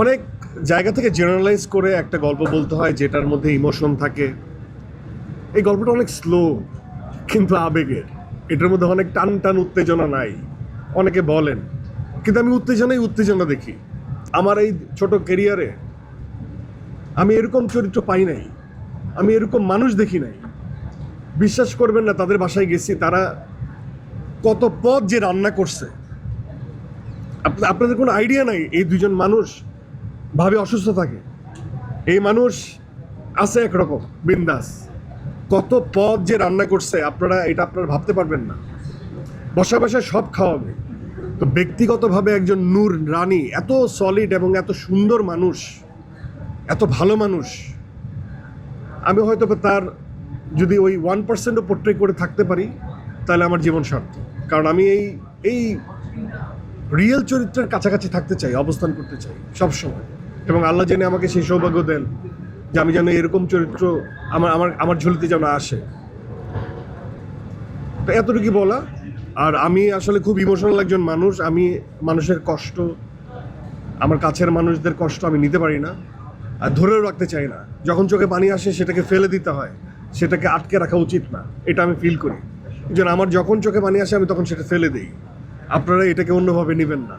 অনেক জায়গা থেকে জেনারেলাইজ করে একটা গল্প বলতে হয় যেটার মধ্যে ইমোশন থাকে। এই গল্পটা অনেক স্লো কিন্তু আবেগের, এটার মধ্যে অনেক টান টান উত্তেজনা নাই অনেকে বলেন, কিন্তু আমি উত্তেজনা দেখি। আমার এই ছোট ক্যারিয়ারে আমি এরকম চরিত্র পাই নাই, আমি এরকম মানুষ দেখি নাই। বিশ্বাস করবেন না, তাদের বাসায় গেছি, তারা কত পদ যে রান্না করছে আপনাদের কোনো আইডিয়া নাই। এই দুজন মানুষ ভাবে অসুস্থ থাকে, এই মানুষ আছে একরকম বিন্দাস। কত পদ যে রান্না করছে আপনারা ভাবতে পারবেন না। বসা বসায় সব খাওয়াবে। তো ব্যক্তিগতভাবে একজন নূর রানী এত সলিড এবং এত সুন্দর মানুষ, এত ভালো মানুষ, আমি হয়তো তার যদি ওই 1%ও পোর্ট্রে করে থাকতে পারি তাহলে আমার জীবন সার্থক। কারণ আমি এই রিয়েল চরিত্রের কাছাকাছি থাকতে চাই, অবস্থান করতে চাই সবসময়। এবং আল্লাহ জেনে আমাকে সেই সৌভাগ্য দেন যে আমি যেন এরকম চরিত্র আমার ঝুলিতে যেন আসে। তো এতটুকু বলা। আর আমি আসলে খুব ইমোশনাল একজন মানুষ। আমি মানুষের কষ্ট, আমার কাছের মানুষদের কষ্ট আমি নিতে পারি না, আর ধরেও রাখতে চাই না। যখন চোখে পানি আসে সেটাকে ফেলে দিতে হয়, সেটাকে আটকে রাখা উচিত না, এটা আমি ফিল করি। যেন আমার যখন চোখে পানি আসে আমি তখন সেটা ফেলে দিই। আপনারা এটাকে অন্যভাবে নেবেন না।